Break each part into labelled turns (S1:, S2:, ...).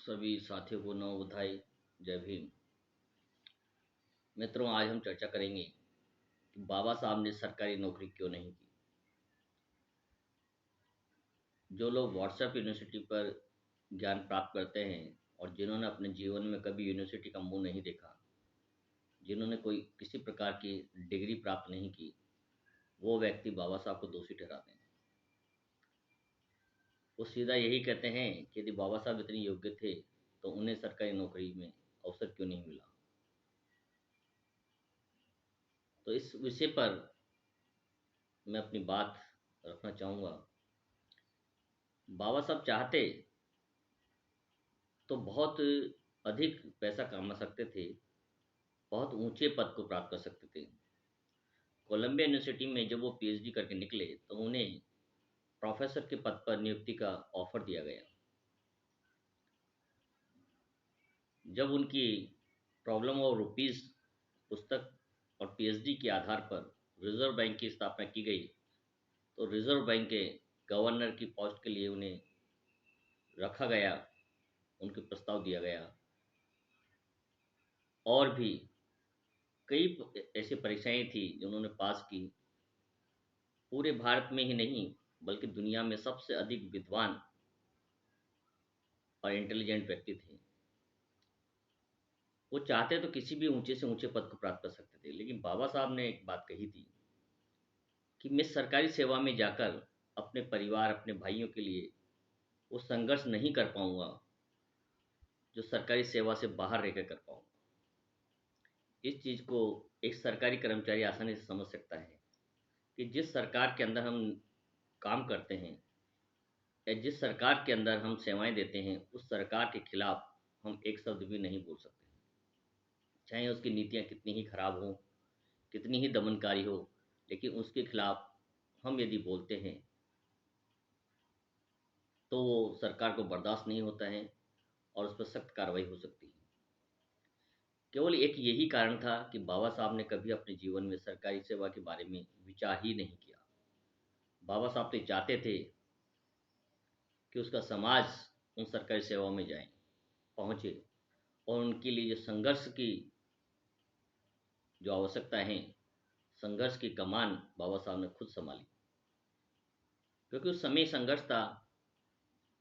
S1: सभी साथियों को नव बधाई। जय भीम। मित्रों, आज हम चर्चा करेंगे कि बाबा साहब ने सरकारी नौकरी क्यों नहीं की। जो लोग व्हाट्सएप यूनिवर्सिटी पर ज्ञान प्राप्त करते हैं और जिन्होंने अपने जीवन में कभी यूनिवर्सिटी का मुंह नहीं देखा, जिन्होंने कोई किसी प्रकार की डिग्री प्राप्त नहीं की, वो व्यक्ति बाबा साहब को दोषी ठहराते हैं। वो सीधा यही कहते हैं कि यदि बाबा साहब इतने योग्य थे तो उन्हें सरकारी नौकरी में अवसर क्यों नहीं मिला। तो इस विषय पर मैं अपनी बात रखना चाहूँगा। बाबा साहब चाहते तो बहुत अधिक पैसा कमा सकते थे, बहुत ऊंचे पद को प्राप्त कर सकते थे। कोलंबिया यूनिवर्सिटी में जब वो पीएचडी करके निकले तो उन्हें प्रोफेसर के पद पर नियुक्ति का ऑफर दिया गया। जब उनकी प्रॉब्लम ऑफ रुपीस पुस्तक और पीएचडी के आधार पर रिजर्व बैंक की स्थापना की गई तो रिजर्व बैंक के गवर्नर की पोस्ट के लिए उन्हें रखा गया, उनके प्रस्ताव दिया गया। और भी कई ऐसी परीक्षाएं थी जो उन्होंने पास की। पूरे भारत में ही नहीं बल्कि दुनिया में सबसे अधिक विद्वान और इंटेलिजेंट व्यक्ति थे। वो चाहते तो किसी भी ऊंचे से ऊंचे पद को प्राप्त कर सकते थे, लेकिन बाबा साहब ने एक बात कही थी कि मैं सरकारी सेवा में जाकर अपने परिवार, अपने भाइयों के लिए वो संघर्ष नहीं कर पाऊंगा जो सरकारी सेवा से बाहर रहकर कर पाऊंगा। इस चीज को एक सरकारी कर्मचारी आसानी से समझ सकता है कि जिस सरकार के अंदर हम काम करते हैं या जिस सरकार के अंदर हम सेवाएं देते हैं, उस सरकार के खिलाफ हम एक शब्द भी नहीं बोल सकते, चाहे उसकी नीतियां कितनी ही खराब हो, कितनी ही दमनकारी हो। लेकिन उसके खिलाफ हम यदि बोलते हैं तो वो सरकार को बर्दाश्त नहीं होता है और उस पर सख्त कार्रवाई हो सकती है। केवल एक यही कारण था कि बाबा साहब ने कभी अपने जीवन में सरकारी सेवा के बारे में विचार ही नहीं किया। बाबा साहब तो चाहते थे कि उसका समाज उन सरकारी सेवाओं में जाए, पहुंचे, और उनके लिए जो संघर्ष की जो आवश्यकता है, संघर्ष की कमान बाबा साहब ने खुद संभाली। क्योंकि उस समय संघर्ष था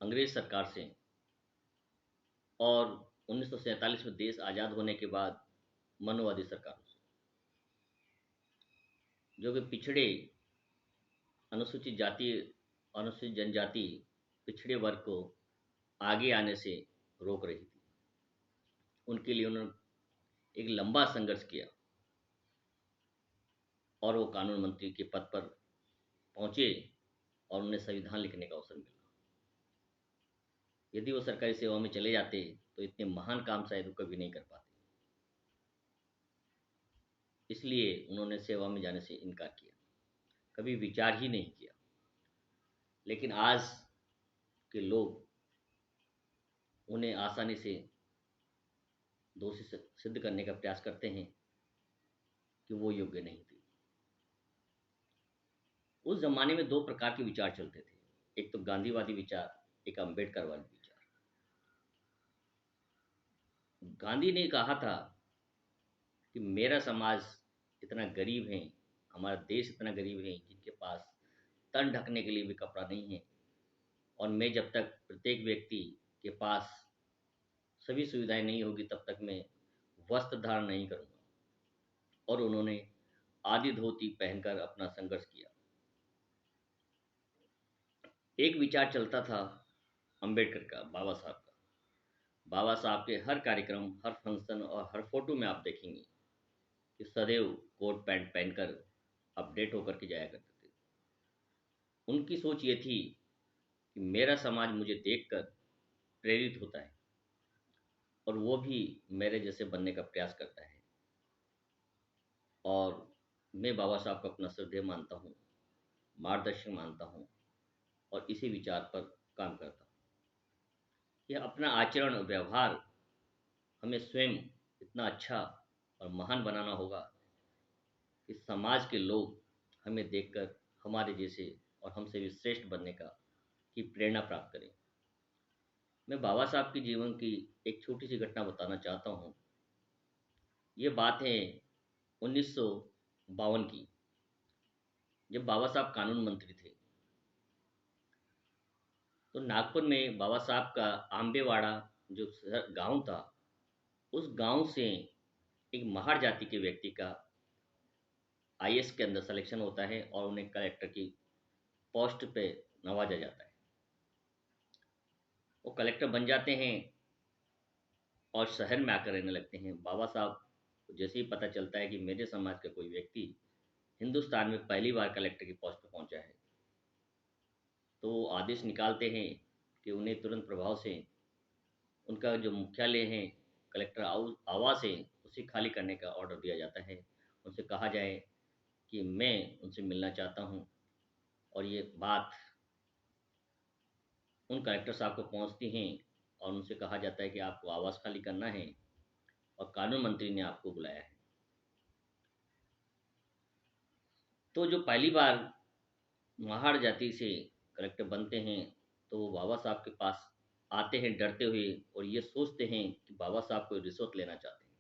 S1: अंग्रेज सरकार से, और 1947 में देश आज़ाद होने के बाद मनोवादी सरकारों से, जो कि पिछड़े, अनुसूचित जाति, अनुसूचित जनजाति, पिछड़े वर्ग को आगे आने से रोक रही थी। उनके लिए उन्होंने एक लंबा संघर्ष किया और वो कानून मंत्री के पद पर पहुंचे और उन्हें संविधान लिखने का अवसर मिला। यदि वो सरकारी सेवा में चले जाते तो इतने महान काम शायद वो कभी नहीं कर पाते। इसलिए उन्होंने सेवा में जाने से इनकार किया, कभी विचार ही नहीं किया। लेकिन आज के लोग उन्हें आसानी से दोषी सिद्ध करने का प्रयास करते हैं कि वो योग्य नहीं थे। उस जमाने में दो प्रकार के विचार चलते थे, एक तो गांधीवादी विचार, एक अम्बेडकरवादी विचार। गांधी ने कहा था कि मेरा समाज इतना गरीब है, हमारा देश इतना गरीब है जिनके पास तन ढकने के लिए भी कपड़ा नहीं है, और मैं जब तक प्रत्येक व्यक्ति के पास सभी सुविधाएं नहीं होगी तब तक मैं वस्त्र धारण नहीं करूंगा। और उन्होंने आदि धोती पहनकर अपना संघर्ष किया। एक विचार चलता था अंबेडकर का, बाबा साहब का। बाबा साहब के हर कार्यक्रम, हर फंक्शन और हर फोटो में आप देखेंगे कि सदैव कोट पैंट पहनकर अपडेट होकर के जाया करते थे। उनकी सोच ये थी कि मेरा समाज मुझे देखकर प्रेरित होता है और वो भी मेरे जैसे बनने का प्रयास करता है, और मैं बाबा साहब को अपना श्रद्धेय मानता हूँ, मार्गदर्शक मानता हूँ, और इसी विचार पर काम करता हूँ। यह अपना आचरण और व्यवहार हमें स्वयं इतना अच्छा और महान बनाना होगा कि समाज के लोग हमें देखकर हमारे जैसे और हमसे भी श्रेष्ठ बनने का की प्रेरणा प्राप्त करें। मैं बाबा साहब के जीवन की एक छोटी सी घटना बताना चाहता हूँ। ये बात है 1952 की, जब बाबा साहब कानून मंत्री थे। तो नागपुर में बाबा साहब का आंबेवाड़ा जो गांव था, उस गांव से एक महार जाति के व्यक्ति का आईएएस के अंदर सिलेक्शन होता है और उन्हें कलेक्टर की पोस्ट पे नवाजा जाता है। वो कलेक्टर बन जाते हैं और शहर में आकर रहने लगते हैं। बाबा साहब को जैसे ही पता चलता है कि मेरे समाज का कोई व्यक्ति हिंदुस्तान में पहली बार कलेक्टर की पोस्ट पर पहुंचा है, तो वो आदेश निकालते हैं कि उन्हें तुरंत प्रभाव से उनका जो मुख्यालय है, कलेक्टर आवास है, उसे खाली करने का ऑर्डर दिया जाता है। उनसे कहा जाए कि मैं उनसे मिलना चाहता हूं। और ये बात उन कलेक्टर साहब को पहुंचती हैं और उनसे कहा जाता है कि आपको आवास खाली करना है और कानून मंत्री ने आपको बुलाया है। तो जो पहली बार महार जाति से कलेक्टर बनते हैं, तो वो बाबा साहब के पास आते हैं डरते हुए और ये सोचते हैं कि बाबा साहब कोई रिश्वत लेना चाहते हैं।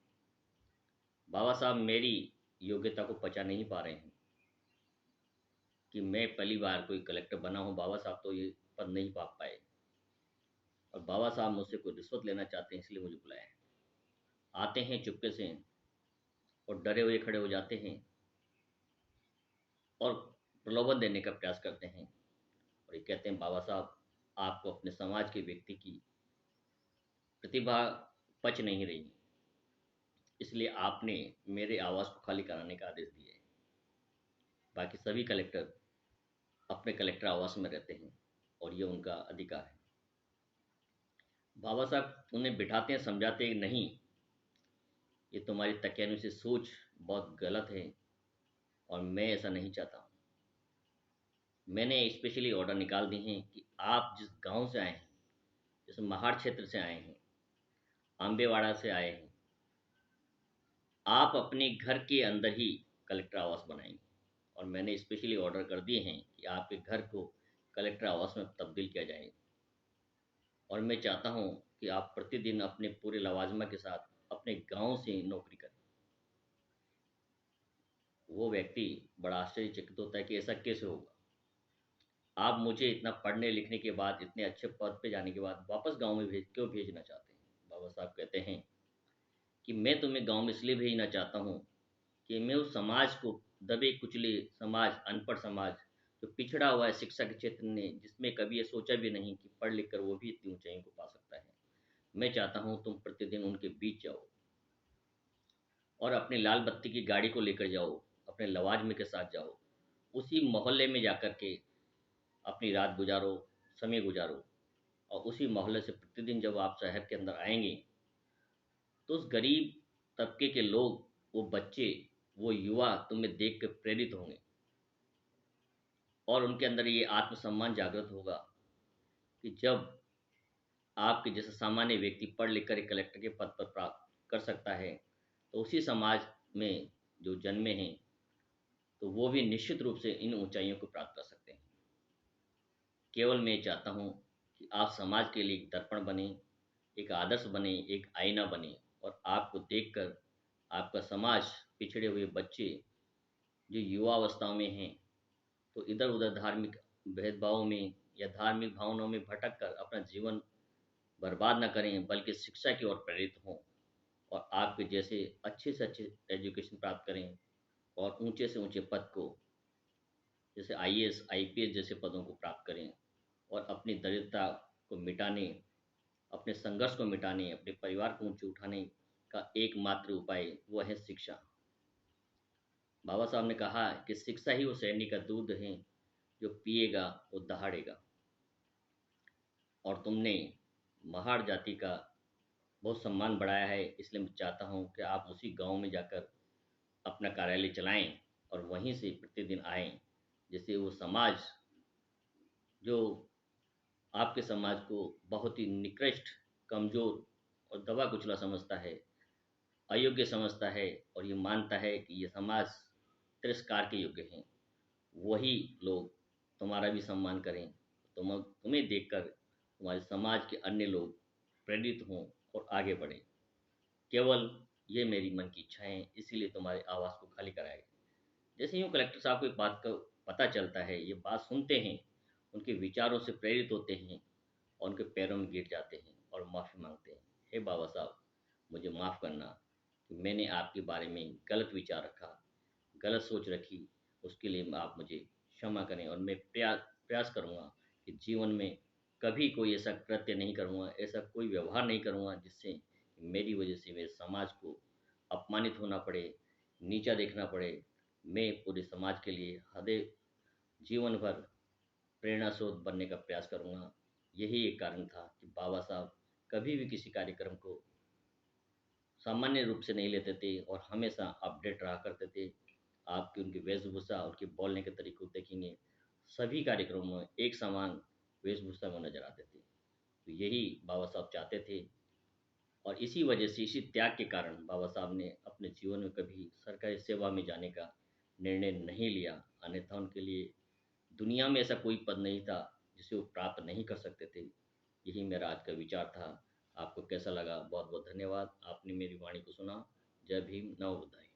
S1: बाबा साहब मेरी योग्यता को पचा नहीं पा रहे हैं कि मैं पहली बार कोई कलेक्टर बना हूँ। बाबा साहब तो ये पद नहीं पा पाए और बाबा साहब मुझसे कोई रिश्वत लेना चाहते हैं, इसलिए मुझे बुलाया है। आते हैं चुपके से और डरे हुए खड़े हो जाते हैं और प्रलोभन देने का प्रयास करते हैं और ये कहते हैं, बाबा साहब आपको अपने समाज के व्यक्ति की प्रतिभा पच नहीं रही, इसलिए आपने मेरे आवास को खाली कराने का आदेश दिया है। बाकी सभी कलेक्टर अपने कलेक्टर आवास में रहते हैं और ये उनका अधिकार है। बाबा साहब उन्हें बिठाते हैं, समझाते हैं, नहीं, ये तुम्हारी तकियानुसी सोच बहुत गलत है और मैं ऐसा नहीं चाहता हूँ। मैंने स्पेशली ऑर्डर निकाल दी हैं कि आप जिस गांव से आए हैं, जिस महाड़ क्षेत्र से आए हैं, आंबेवाड़ा से आए हैं, आप अपने घर के अंदर ही कलेक्टर आवास बनाएंगे। और मैंने स्पेशली ऑर्डर कर दिए हैं कि आपके घर को कलेक्टर आवास में तब्दील किया जाए। और मैं चाहता हूँ कि आप प्रतिदिन अपने पूरे लवाजमा के साथ अपने गांव से नौकरी करें। वो व्यक्ति बड़ा आश्चर्यचकित होता है कि ऐसा कैसे होगा। आप मुझे इतना पढ़ने लिखने के बाद, इतने अच्छे पद पे जाने के बाद वापस गांव में क्यों भेजना चाहते हैं? बाबा साहब कहते हैं कि मैं तुम्हें गांव में इसलिए भेजना चाहता हूँ कि मैं उस समाज को, दबे कुचले समाज, अनपढ़ समाज, जो पिछड़ा हुआ है शिक्षा के क्षेत्र में, जिसमें कभी ये सोचा भी नहीं कि पढ़ लिख कर वो भी इतनी ऊंचाइयों को पा सकता है, मैं चाहता हूँ तुम प्रतिदिन उनके बीच जाओ और अपनी लाल बत्ती की गाड़ी को लेकर जाओ, अपने लवाजमे के साथ जाओ, उसी मोहल्ले में जाकर के अपनी रात गुजारो, समय गुजारो। और उसी मोहल्ले से प्रतिदिन जब आप शहर के अंदर आएंगे, तो उस गरीब तबके के लोग, वो बच्चे, वो युवा तुम्हें देख कर प्रेरित होंगे और उनके अंदर ये आत्मसम्मान जागृत होगा कि जब आपके जैसा सामान्य व्यक्ति पढ़ लिख कर एक कलेक्टर के पद पर प्राप्त कर सकता है, तो उसी समाज में जो जन्मे हैं, तो वो भी निश्चित रूप से इन ऊंचाइयों को प्राप्त कर सकते हैं। केवल मैं चाहता हूँ कि आप समाज के लिए एक दर्पण बने, एक आदर्श बने, एक आईना बने और आपको देखकर आपका समाज, पिछड़े हुए बच्चे जो युवा अवस्था में हैं, तो इधर उधर धार्मिक भेदभावों में या धार्मिक भावनाओं में भटक कर अपना जीवन बर्बाद न करें, बल्कि शिक्षा की ओर प्रेरित हों और आपके जैसे अच्छे से अच्छे एजुकेशन प्राप्त करें और ऊंचे से ऊंचे पद को, जैसे आईएएस आईपीएस जैसे पदों को प्राप्त करें और अपनी दरिद्रता को मिटाने, अपने संघर्ष को मिटाने, अपने परिवार को ऊंचे उठाने का एकमात्र उपाय वो है शिक्षा। बाबा साहब ने कहा कि शिक्षा ही वो सैनिक का दूध है, जो पिएगा वो दहाड़ेगा। और तुमने महार जाति का बहुत सम्मान बढ़ाया है, इसलिए मैं चाहता हूँ कि आप उसी गांव में जाकर अपना कार्यालय चलाएं और वहीं से प्रतिदिन आएं, जिससे वो समाज जो आपके समाज को बहुत ही निकृष्ट, कमज़ोर और दबा कुचला समझता है, अयोग्य समझता है और ये मानता है कि ये समाज तिरस्कार के योग्य हैं, वही लोग तुम्हारा भी सम्मान करें, तुम्हें देखकर तुम्हारे समाज के अन्य लोग प्रेरित हों और आगे बढ़ें। केवल ये मेरी मन की इच्छा है, इसीलिए तुम्हारे आवाज़ को खाली कराया गया। जैसे यूँ कलेक्टर साहब को एक बात का पता चलता है, ये बात सुनते हैं, उनके विचारों से प्रेरित होते हैं और उनके पैरों में गिर जाते हैं और माफ़ी माँगते हैं। हे बाबा साहब, मुझे माफ़ करना कि मैंने आपके बारे में गलत विचार रखा, गलत सोच रखी, उसके लिए आप मुझे क्षमा करें और मैं प्रयास करूँगा कि जीवन में कभी कोई ऐसा कृत्य नहीं करूँगा, ऐसा कोई व्यवहार नहीं करूँगा जिससे मेरी वजह से मेरे समाज को अपमानित होना पड़े, नीचा देखना पड़े। मैं पूरे समाज के लिए जीवन भर प्रेरणा स्रोत बनने का प्रयास करूँगा। यही एक कारण था कि बाबा साहब कभी भी किसी कार्यक्रम को सामान्य रूप से नहीं लेते थे और हमेशा अपडेट रहा करते थे। आपकी उनकी वेशभूषा, उनके बोलने के तरीके को देखेंगे, सभी कार्यक्रमों में एक समान वेशभूषा में नज़र आते थे। तो यही बाबा साहब चाहते थे और इसी वजह से, इसी त्याग के कारण बाबा साहब ने अपने जीवन में कभी सरकारी सेवा में जाने का निर्णय नहीं लिया। अन्यथा उनके लिए दुनिया में ऐसा कोई पद नहीं था जिसे वो प्राप्त नहीं कर सकते थे। यही मेरा आज का विचार था। आपको कैसा लगा? बहुत बहुत धन्यवाद। आपने मेरी वाणी को सुना। जय भीम, नमो बुद्धाय।